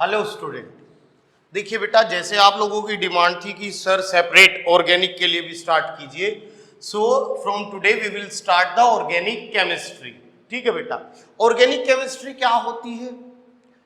Hello student, देखिए बेटा, जैसे आप लोगों की डिमांड थी कि सर सेपरेट ऑर्गेनिक के लिए भी स्टार्ट कीजिए, so from today we will start the organic chemistry. ठीक है बेटा, ऑर्गेनिक केमिस्ट्री क्या होती है?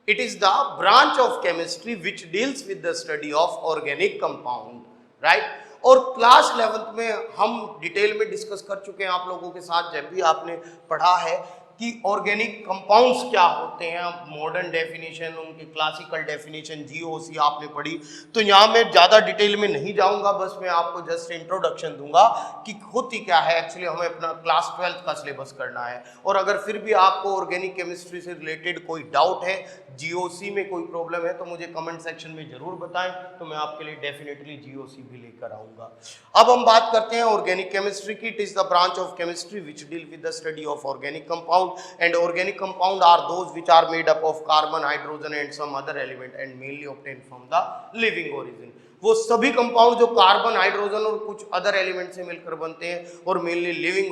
It is the branch of chemistry which deals with the study of organic compound, right. और क्लास 11th में हम डिटेल में डिस्कस कर चुके हैं आप लोगों के साथ, जब भी आपने पढ़ा है कि ऑर्गेनिक कंपाउंड्स क्या होते हैं, मॉडर्न डेफिनेशन, उनकी क्लासिकल डेफिनेशन, जीओसी आपने पढ़ी। तो यहाँ मैं ज़्यादा डिटेल में नहीं जाऊँगा, बस मैं आपको जस्ट इंट्रोडक्शन दूंगा कि होती क्या है। एक्चुअली हमें अपना क्लास 12th का सिलेबस करना है, और अगर फिर भी आपको ऑर्गेनिक केमिस्ट्री से रिलेटेड कोई डाउट है, जीओसी में कोई प्रॉब्लम है, तो मुझे कमेंट सेक्शन में जरूर बताएं, तो मैं आपके लिए डेफिनेटली जीओसी भी लेकर आऊँगा। अब हम बात करते हैं ऑर्गेनिक केमिस्ट्री की। It is the branch of chemistry which deal with the study of organic compound, and organic compound are those which are made up of carbon, hydrogen and some other element and mainly obtained from the living origin। वो सभी compound जो carbon, hydrogen और कुछ other element से मिलकर बनते हैं और मेनली लिविंग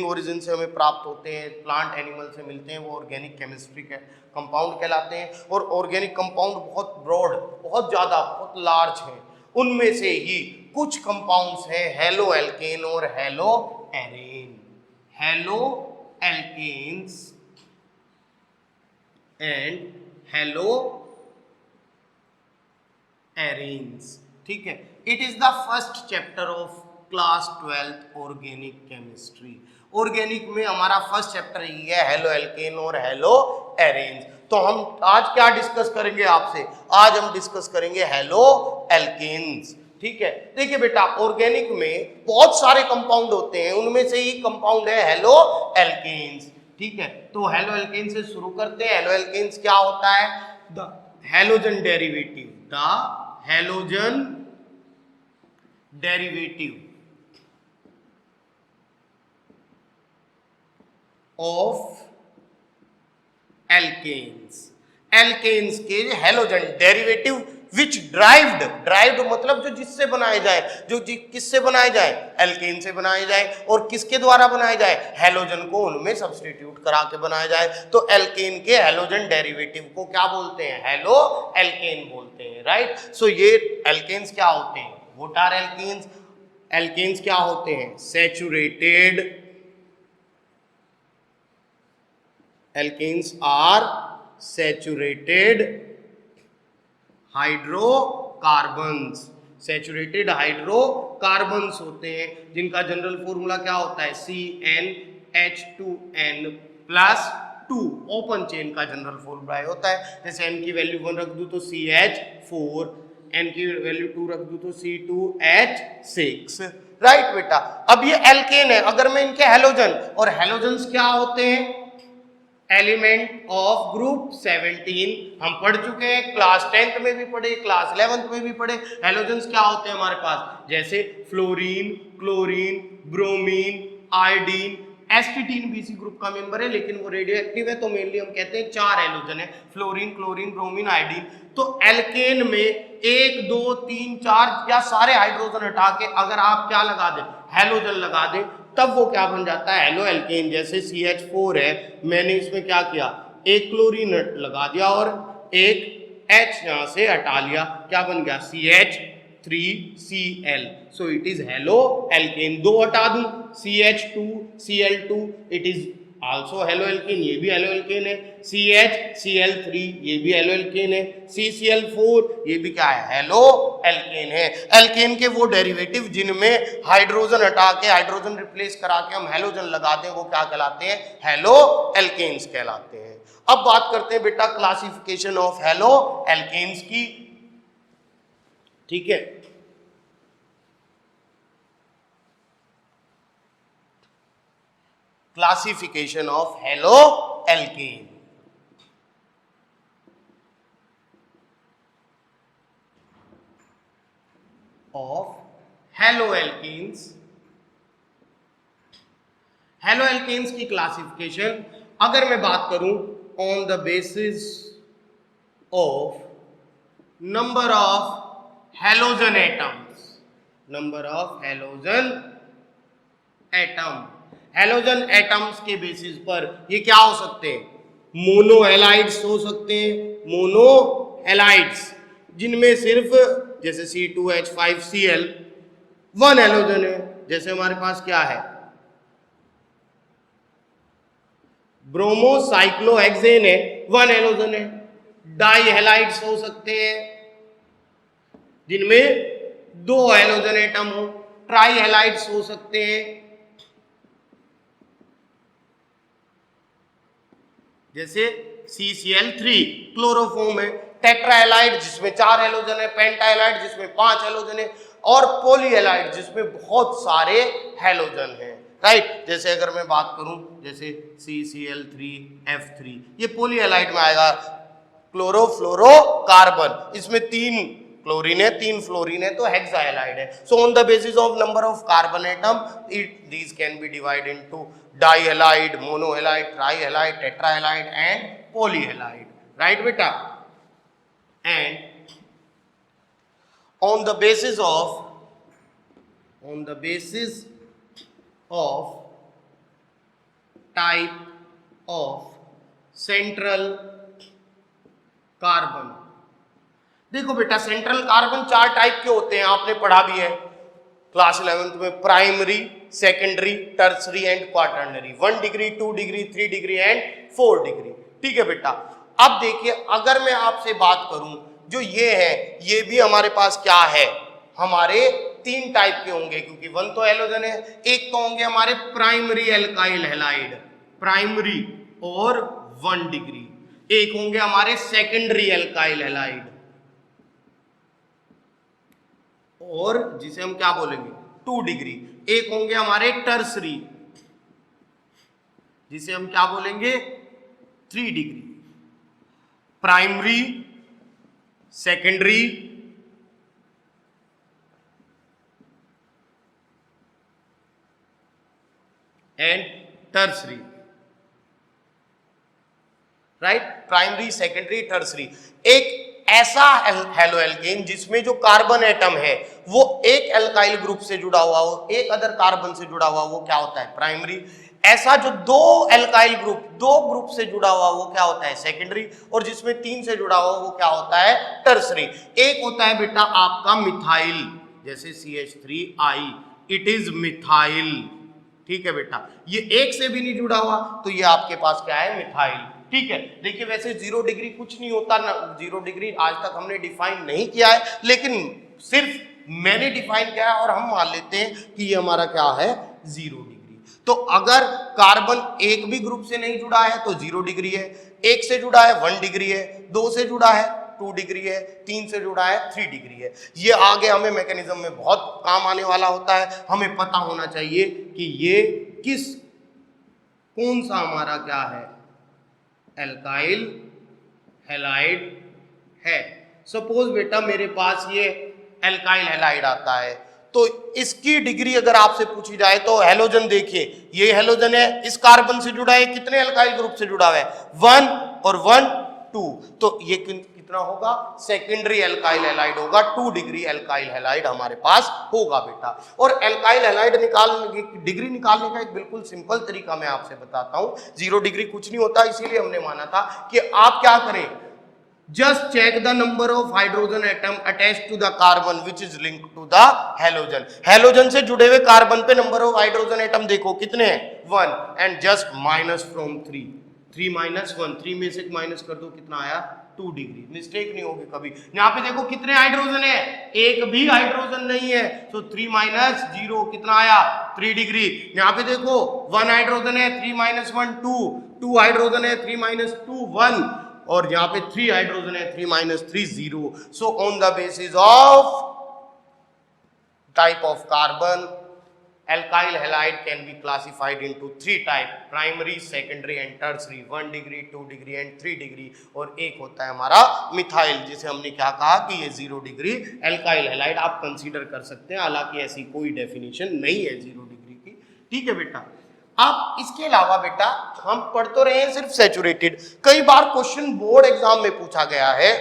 ओरिजिन से हमें प्राप्त होते हैं, प्लांट एनिमल से मिलते हैं, वो ऑर्गेनिक केमिस्ट्री के कंपाउंड कहलाते हैं। और ऑर्गेनिक कंपाउंड बहुत ब्रॉड, बहुत ज़्यादा, बहुत लार्ज हैं। उनमें से ही कुछ कंपाउंड्स हैं हेलो एल्केन और halo arene. Halo alkanes and halo arenes. ठीक है, it is the first chapter of class 12th organic chemistry. Organic में हमारा फर्स्ट चैप्टर ही है हेलो एल्केन और हेलो एरेन्स। तो हम आज क्या डिस्कस करेंगे आपसे? आज हम डिस्कस करेंगे हेलो एल्केन्स। ठीक है, देखिए बेटा, ऑर्गेनिक में बहुत सारे कंपाउंड होते हैं, उनमें से ही कंपाउंड है हेलो एल्केन्स। ठीक है, तो हेलो एल्केन से शुरू करते हैं। हेलो एल्केन्स क्या होता है? The halogen derivative, the halogen derivative of alkanes. Alkanes के हेलोजन डेरिवेटिव विच ड्राइव्ड मतलब जो जिससे बनाए जाए, जो किससे बनाए जाए? एल्केन से बनाए जाए। और किसके द्वारा बनाए जाए? हेलोजन को उनमें सब्स्टिट्यूट करा के बनाया जाए। तो एल्केन के हेलोजन डेरिवेटिव को क्या बोलते हैं? हेलो एल्केन बोलते हैं, राइट। सो ये एल्केन्स क्या होते हैं? What are alkanes? एल्केन्स क्या होते हैं? Saturated, alkanes are saturated hydrocarbons. Saturated hydrocarbons होते हैं जिनका जनरल फॉर्मूला क्या होता है? CnH2n plus 2। ओपन चेन का जनरल फॉर्मूला होता है। जैसे n की वैल्यू 1 रख दूं तो CH4, n की वैल्यू 2 रख दूं तो C2H6, राइट बेटा। अब ये एल्केन है, अगर मैं इनके हेलोजन, और हेलोजन्स क्या होते हैं? एलिमेंट ऑफ ग्रुप 17 हम पढ़ चुके हैं, क्लास 10th में भी पढ़े, क्लास 11th में भी पढ़े। हेलोजन्स क्या होते हैं हमारे पास? जैसे फ्लोरीन, क्लोरीन, ब्रोमीन, आयोडीन। एस्टिटीन भी इसी ग्रुप का मेंबर है, लेकिन वो रेडियो एक्टिव है, तो मेनली हम कहते हैं 4 हेलोजन है, फ्लोरीन, क्लोरीन, ब्रोमीन, आयोडीन। तो एल्केन में 1 2 3 4 या सारे हाइड्रोजन हटा के अगर आप क्या लगा दें? हेलोजन लगा दें, तब वो क्या बन जाता है? Halo alkene. जैसे CH4 है, मैंने इसमें क्या किया? एक क्लोरीन लगा दिया और एक H यहां से हटा लिया, क्या बन गया? CH3Cl। So it is halo alkane. 2 हटा दूं, CH2Cl2, it is also halo alkane, ये भी हेलो एल्केन है। CHCl3, ये भी हेलो एल्केन है। CCl4, ये भी क्या है? हेलो एल्केन है। एल्केन के वो डेरिवेटिव जिनमें हाइड्रोजन हटा के, हाइड्रोजन रिप्लेस करा के हम हेलोजन लगा दें, वो क्या कहलाते हैं? हेलो एल्केन्स कहलाते हैं। अब बात करते हैं बेटा क्लासिफिकेशन ऑफ हेलो एल्केन्स की। ठीक है, classification of halo alkane. Of halo alkanes. Halo alkanes की क्लासिफिकेशन अगर मैं बात करूं on the basis of number of halogen atoms, number of halogen atom. Halogen atoms के बेसिस पर ये क्या हो सकते हैं? मोनो हैलाइड्स हो सकते हैं, मोनो हैलाइड्स जिनमें सिर्फ जैसे C2H5Cl वन हैलोजन है, जैसे हमारे पास क्या है ब्रोमोसाइक्लोहेक्सेन है, वन हैलोजन है। डाई हैलाइड्स हो सकते हैं जिनमें दो हैलोजन एटम हो, ट्राई हैलाइड्स हो सकते हैं जैसे CCl3 क्लोरोफॉर्म है, टेट्राहैलाइड जिसमें 4 हैलोजन है, पेंटाहैलाइड जिसमें 5 हैलोजन है, और पॉलीहैलाइड जिसमें बहुत सारे हैलोजन हैं, राइट। जैसे अगर मैं बात करूं जैसे CCl3F3 ये पॉलीहैलाइड में आएगा, क्लोरोफ्लोरोकार्बन इसमें 3 क्लोरीन है 3 फ्लोरीन है तो हेक्साहैलाइड है। So on the basis of number of carbon atom these can be divided into dihalide, monohalide, trihalide, tetrahalide and polyhalide, right बेटा। And on the basis of type of central carbon, देखो बेटा central carbon 4 type के होते हैं, आपने पढ़ा भी है क्लास 11th में, primary, secondary, tertiary and quaternary, 1 degree, 2 degree, 3 degree and 4 degree, ठीक है बेटा। अब देखिए अगर मैं आपसे बात करूं जो ये है, ये भी हमारे पास क्या है, हमारे 3 टाइप के होंगे क्योंकि 1 तो हैलोजन है, एक तो होंगे हमारे प्राइमरी एल्काइल हैलाइड, प्राइमरी और 1 डिग्री, एक होंगे हमारे सेकेंडरी एल्काइल हैलाइड और जिसे हम क्या बोलेंगे 2 डिग्री, एक होंगे हमारे टर्सरी जिसे हम क्या बोलेंगे 3 degree. Primary, secondary and tertiary, right, primary, secondary, tertiary. एक ऐसा हैलोएल्केन जिसमें जो कार्बन एटम है वो एक एल्काइल ग्रुप से जुड़ा हुआ हो, एक अदर कार्बन से जुड़ा हुआ, वो क्या होता है प्राइमरी। ऐसा जो 2 एल्काइल ग्रुप 2 ग्रुप से जुड़ा हुआ वो क्या होता है सेकेंडरी, और जिसमें 3 से जुड़ा हुआ वो क्या होता है टर्सरी। एक होता है बेटा आपका मिथाइल, जैसे CH3I, इट इज मिथाइल, ठीक है बेटा। ये एक से भी नहीं जुड़ा हुआ तो ये आपके पास क्या है मिथाइल, ठीक है। देखिए वैसे 0 डिग्री कुछ नहीं होता ना, 0 डिग्री आज तक हमने डिफाइन नहीं किया है, लेकिन सिर्फ मैंने डिफाइन किया है और हम मान लेते हैं कि ये हमारा क्या है 0 डिग्री। तो अगर कार्बन एक भी ग्रुप से नहीं जुड़ा है तो 0 डिग्री है, एक से जुड़ा है 1 डिग्री है, 2 से जुड़ा है 2 डिग्री है, 3 से जुड़ा है 3 डिग्री है। ये आगे हमें मैकेनिज्म में बहुत काम आने वाला होता है, हमें पता होना चाहिए कि ये कौन सा हमारा क्या है एल्काइल हैलाइड है। सपोज बेटा मेरे पास ये एल्काइल हैलाइड आता है तो इसकी डिग्री अगर आपसे पूछी जाए तो हैलोजन देखिए, ये हैलोजन है इस कार्बन से जुड़ा है, कितने एल्काइल ग्रुप से जुड़ा हुआ है 1 और 1 2, तो ये कितना होगा सेकेंडरी एल्काइल हैलाइड होगा, 2 डिग्री एल्काइल हैलाइड हमारे पास होगा बेटा। और एल्काइल हैलाइड निकालने की डिग्री निकालने का एक बिल्कुल सिंपल तरीका मैं आपसे बताता हूं। 0 डिग्री कुछ नहीं होता, इसीलिए हमने माना था कि आप क्या करें, just check the number of hydrogen atom attached to the carbon which is linked to the halogen। Halogen से जुड़े हुए कार्बन पे नंबर ऑफ हाइड्रोजन एटम देखो कितने हैं 1, and just minus from 3 minus 1, 3 में से माइनस कर दो कितना आया 2 डिग्री, मिस्टेक नहीं होगी कभी। यहाँ पे देखो कितने हाइड्रोजन है, एक भी हाइड्रोजन नहीं है, तो 3 माइनस 0 कितना आया 3 डिग्री। यहाँ पे देखो 1 हाइड्रोजन है, 3 माइनस 1 2 हाइड्रोजन है, 3 माइनस 2 1, और यहाँ पे 3 हाइड्रोजन है, 3 minus 3 0। So on the basis of type of carbon alkyl halide can be classified into 3 type, primary, secondary and tertiary, 1 degree, 2 degree and 3 degree। और एक होता है हमारा मिथाइल जिसे हमने क्या कहा कि ये 0 डिग्री alkyl halide आप कंसीडर कर सकते हैं, हालांकि ऐसी कोई डेफिनेशन नहीं है 0 डिग्री की, ठीक है बेटा। अब इसके अलावा बेटा हम पढ़ तो रहे हैं सिर्फ सैचुरेटेड, कई बार क्वेश्चन बोर्ड एग्जाम में पूछा गया है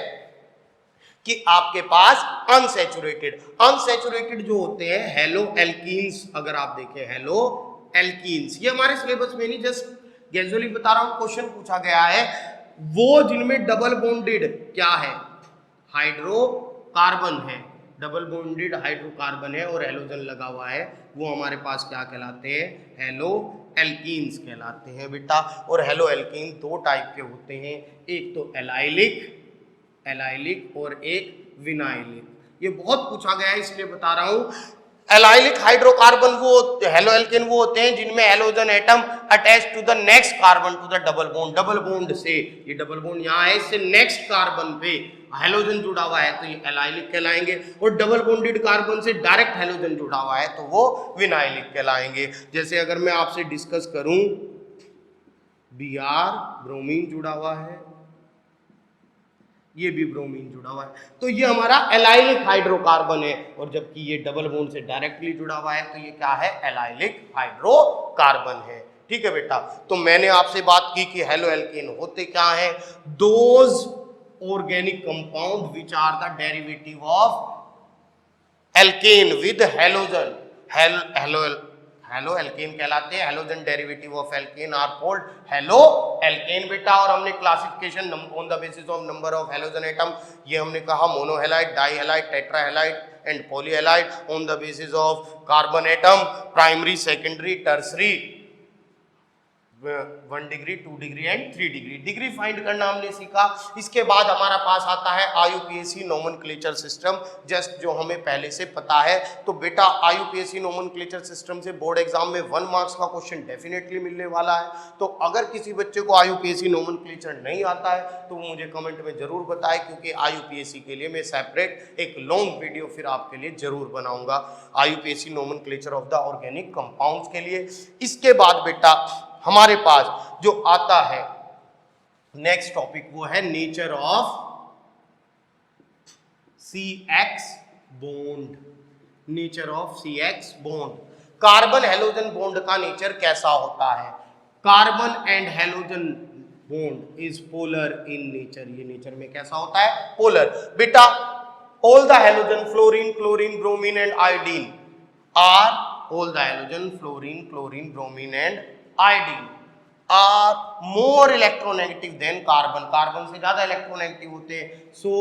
कि आपके पास अनसैचुरेटेड जो होते हैं हेलो एल्कीन्स, अगर आप देखें हेलो एल्कीन्स, ये हमारे सिलेबस में नहीं, जस्ट कैजुअली बता रहा हूं, क्वेश्चन पूछा गया है वो जिनमें डबल बॉन्डेड क्या है, हाइड्रोकार्बन है, डबल बॉन्डेड हाइड्रोकार्बन है और हैलोजन लगा हुआ है, वो हमारे पास क्या कहलाते हैं, हेलो एल्कीन्स कहलाते हैं बेटा। और हेलो एल्कीन दो टाइप के होते हैं, एक तो एलाइलिक और एक विनाइलिक। ये बहुत पूछा गया है इसलिए बता रहा हूं। एलाइलिक हाइड्रोकार्बन वो हेलो एल्केन वो होते हैं जिनमें halogen atom attach to the next carbon to the double bond, double bond से, ये डबल बॉन्ड यहाँ है, इससे नेक्स्ट कार्बन पे हैलोजन जुड़ा हुआ है तो ये एलाइलिक कहलाएंगे, और डबल बॉन्डेड कार्बन से डायरेक्ट हैलोजन जुड़ा हुआ है तो वो विनाइलिक कहलाएंगे। जैसे अगर मैं आपसे डिस्कस करूं, Br ब्रोमीन जुड़ा हुआ है, ये भी ब्रोमीन जुड़ा हुआ है, तो ये हमारा एलाइलिक हाइड्रोकार्बन है, और जबकि ये डबल बॉन्ड से डायरेक्टली जुड़ा हुआ है तो ये क्या है, एलाइलिक हाइड्रोकार्बन है। ठीक है बेटा, तो मैंने आपसे बात की कि हेलो एल्केन होते क्या है, those organic compound which are the derivative of alkane with halogen, haloalkane कहलाते हैं, halogen derivative of alkane are called haloalkane बेटा। और हमने classification on the basis of number of halogen atom, ये हमने कहा monohalide, dihalide, tetrahalide and polyhalide on the basis of carbon atom, primary, secondary, tertiary, 1 degree, 2 degree and 3 degree, degree find करना हमने सीखा। इसके बाद हमारा पास आता है आईयूपीएसी नोमेनक्लेचर सिस्टम, जस्ट जो हमें पहले से पता है। तो बेटा आईयूपीएसी नोमेनक्लेचर सिस्टम से बोर्ड एग्जाम में 1 मार्क्स का क्वेश्चन डेफिनेटली मिलने वाला है। तो अगर किसी बच्चे को आईयूपीएसी नोमेनक्लेचर नहीं आता है तो मुझे कमेंट में जरूर बताएं, क्योंकि आईयूपीएसी के लिए मैं सेपरेट एक लॉन्ग वीडियो फिर आपके लिए जरूर बनाऊंगा, IUPAC nomenclature of the organic compounds के लिए। इसके बाद बेटा हमारे पास जो आता है नेक्स्ट टॉपिक वो है nature of CX bond, nature of CX bond, carbon halogen bond का नेचर कैसा होता है। Carbon and halogen bond is polar in nature, ये नेचर में कैसा होता है, पोलर। बेटा all the halogen fluorine, chlorine, bromine and iodine are, all the halogen fluorine, chlorine, bromine and iodine are more electronegative than carbon, carbon से ज्यादा electronegative होते हैं, so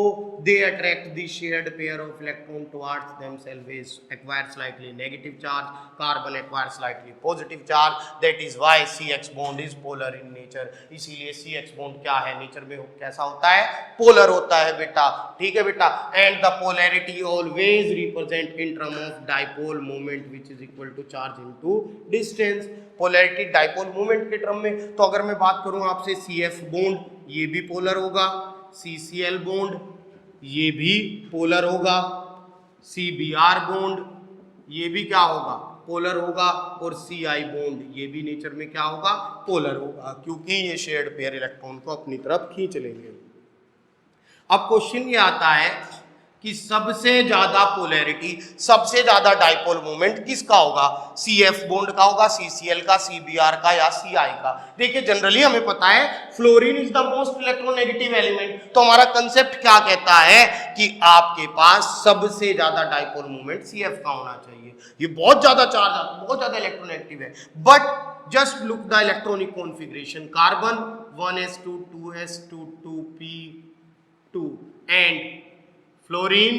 they attract the shared pair of electron towards themselves, acquire slightly negative charge, carbon acquire slightly positive charge, that is why CX bond is polar in nature। इसीलिए CX bond क्या है, nature में कैसा होता है, polar होता है बेटा। ठीक है बेटा, and the polarity always represent in term of dipole moment which is equal to charge into distance, polarity dipole movement के टर्म में। तो अगर मैं बात करूं आपसे CF बॉन्ड, ये भी पोलर होगा, CCl बॉन्ड ये भी पोलर होगा, CBr बॉन्ड ये भी क्या होगा, पोलर होगा, और Ci बॉन्ड ये भी नेचर में क्या होगा, पोलर होगा, क्योंकि ये शेयर्ड पेयर इलेक्ट्रॉन को अपनी तरफ खींच लेंगे। अब क्वेश्चन ये आता है कि सबसे ज्यादा पोलैरिटी, सबसे ज्यादा डाइपोल मूवमेंट किसका होगा, CF बॉन्ड का होगा, CCl का, CBr का या Ci का। देखिए जनरली हमें पता है fluorine is the most electronegative element, तो हमारा कंसेप्ट क्या कहता है कि आपके पास सबसे ज्यादा डाइपोल मूवमेंट CF का होना चाहिए। ये बहुत ज्यादा चार्ज, बहुत ज्यादा इलेक्ट्रोनेगेटिव है, but just look the electronic configuration, carbon 1s2 2s2 2p2 and fluorine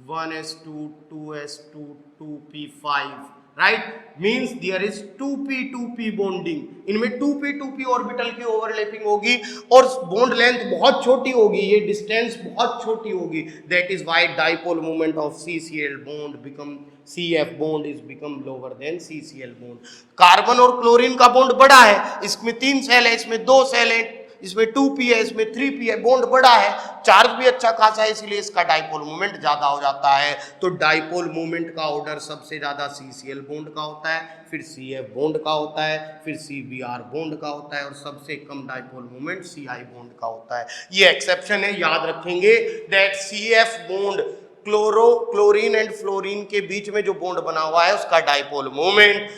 1s2 2s2 2p5, right, means there is 2p2p bonding, इनमें 2p2p ऑर्बिटल की ओवरलैपिंग होगी और बॉन्ड लेंथ बहुत छोटी होगी, ये डिस्टेंस बहुत छोटी होगी, that is why dipole moment of CCl bond become CF bond is become lower than CCl bond। Carbon और क्लोरीन का बॉन्ड बड़ा है, इसमें 3 सेल है, इसमें 2 सेल है, इसमें 2p है, इसमें 3p है, बॉन्ड बड़ा है, चार्ज भी अच्छा खासा है, इसलिए इसका डाइपोल मूवमेंट ज्यादा हो जाता है। तो डाइपोल मूवमेंट का ऑर्डर सबसे ज्यादा CCl बॉन्ड का होता है, फिर CF बॉन्ड का होता है, फिर CBr बॉन्ड का होता है, और सबसे कम डाइपोल मूवमेंट Ci बॉन्ड का होता है। ये एक्सेप्शन है, याद रखेंगे that CF bond chlorine and fluorine के बीच में जो बॉन्ड बना हुआ है उसका डाइपोल मूवमेंट,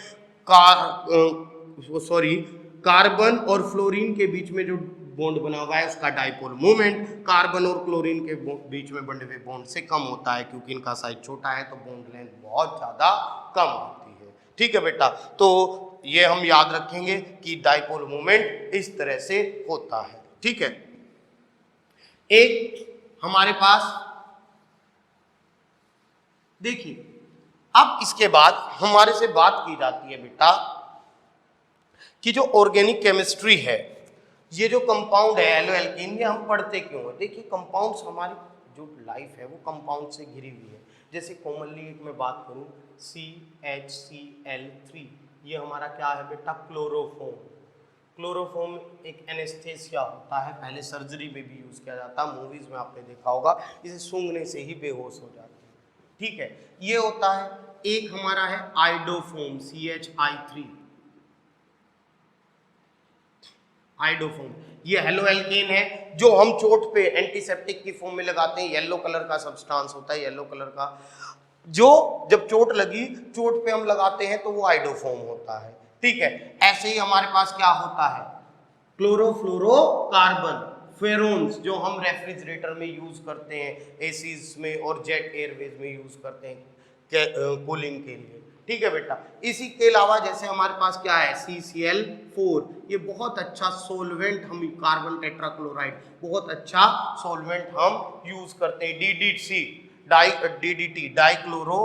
कार्बन और फ्लोरीन के बीच में जो बॉन्ड बना हुआ है उसका डाइपोल मूवमेंट कार्बन और क्लोरीन के बीच में बने हुए बॉन्ड से कम होता है, क्योंकि इनका साइज छोटा है तो बॉन्ड लेंथ बहुत ज्यादा कम होती है। ठीक है बेटा, तो ये हम याद रखेंगे कि डाइपोल मोमेंट इस तरह से होता है। ठीक है, एक हमारे पास देखिए, अब इसके बाद हमारे से बात की जाती है बेटा कि जो ऑर्गेनिक केमिस्ट्री है, ये जो कंपाउंड है एलो एल्कीन, ये हम पढ़ते क्यों है? देखिए, कंपाउंड्स, हमारी जो लाइफ है वो कंपाउंड से घिरी हुई है। जैसे कॉमनली एक मैं बात करूं, CHCl3, ये हमारा क्या है बेटा? क्लोरोफॉर्म। क्लोरोफॉर्म एक एनेस्थेसिया होता है, पहले सर्जरी में भी यूज किया जाता है, मूवीज में आपने देखा होगा, इसे सूंघने से ही बेहोश हो जाते हैं। ठीक है, ये होता है। एक हमारा है आइडोफॉर्म, CHI3, आइडोफॉर्म, ये हेलो एल्केन है, जो हम चोट पे एंटीसेप्टिक की फॉर्म में लगाते हैं। येलो कलर का सब्सटेंस होता है, येलो कलर का, जो जब चोट लगी, चोट पे हम लगाते हैं तो वो आइडोफॉर्म होता है। ठीक है, ऐसे ही हमारे पास क्या होता है? क्लोरोफ्लोरोकार्बन, फेरोन्स, जो हम रेफ्रिजरेटर में यूज करते हैं, एसीज में और जेट एयरवेज में यूज करते हैं कूलिंग के लिए। ठीक है बेटा, इसी के अलावा जैसे हमारे पास क्या है? CCl4, ये बहुत अच्छा सोलवेंट, हम कार्बन टेट्राक्लोराइड, बहुत अच्छा सोलवेंट हम यूज करते हैं। DDT, DDT, dichloro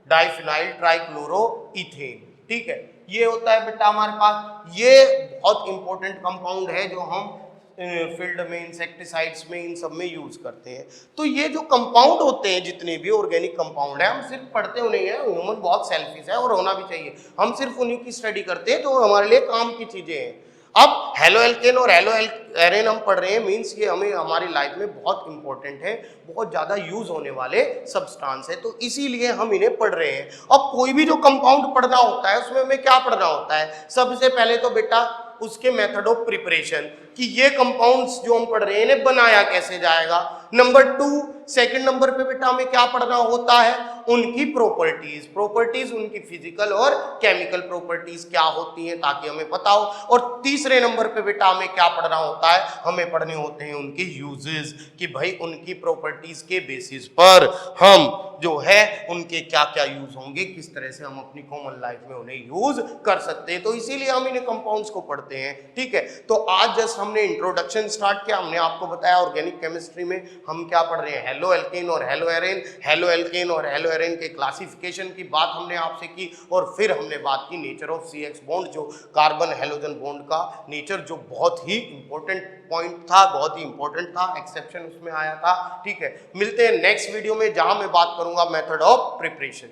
diphenyl trichloro ethane. ठीक है, ये होता है बेटा हमारे पास। ये बहुत इंपॉर्टेंट कंपाउंड है जो हम फील्ड में, इंसेक्टिसाइड्स में, इन सब में यूज करते हैं। तो ये जो कंपाउंड होते हैं, जितने भी ऑर्गेनिक कंपाउंड है, हम सिर्फ पढ़ते हो नहीं है, ह्यूमन बहुत सेल्फिश है और होना भी चाहिए, हम सिर्फ उन्हीं की स्टडी करते हैं जो हमारे लिए काम की चीजें हैं। अब हेलो एल्केन और हेलो एरेन हम पढ़ रहे हैं, मीन्स ये हमें हमारी लाइफ में बहुत इंपॉर्टेंट है, बहुत ज्यादा यूज होने वाले सब्सटेंस है, तो इसीलिए हम इन्हें पढ़ रहे हैं। अब कोई भी जो कंपाउंड पढ़ना होता है, उसमें हमें क्या पढ़ना होता है? सबसे पहले तो बेटा उसके मेथड ऑफ प्रिपरेशन, कि ये कंपाउंड्स जो हम पढ़ रहे हैं इन्हें बनाया कैसे जाएगा। नंबर 2, सेकंड नंबर पे बेटा हमें क्या पढ़ना होता है? उनकी प्रॉपर्टीज, उनकी फिजिकल और केमिकल प्रॉपर्टीज क्या होती हैं, ताकि हमें पता हो। और तीसरे नंबर पे बेटा हमें क्या पढ़ना होता है? हमें पढ़ने होते हैं उनके यूजेस, कि भाई उनकी प्रॉपर्टीज के बेसिस पर हम जो है उनके क्या क्या यूज होंगे, किस तरह से हम अपनी कॉमन लाइफ में उन्हें यूज कर सकते हैं। तो इसीलिए हम इन्हें कंपाउंड्स को पढ़ते हैं। ठीक है, तो आज जस्ट हमने इंट्रोडक्शन स्टार्ट किया, हमने आपको बताया ऑर्गेनिक केमिस्ट्री में हम क्या पढ़ रहे हैं, हेलो एल्केन और हेलो एरेन, हेलो एल्केन और हेलो एरेन के क्लासिफिकेशन की बात हमने आपसे की, और फिर हमने बात की नेचर ऑफ CX बॉन्ड, जो कार्बन हेलोजन बॉन्ड का नेचर, जो बहुत ही इंपॉर्टेंट पॉइंट था, बहुत ही इंपॉर्टेंट था, एक्सेप्शन उसमें आया था। ठीक है, मिलते हैं नेक्स्ट वीडियो में, जहां मैं बात करूंगा मेथड ऑफ प्रिपरेशन।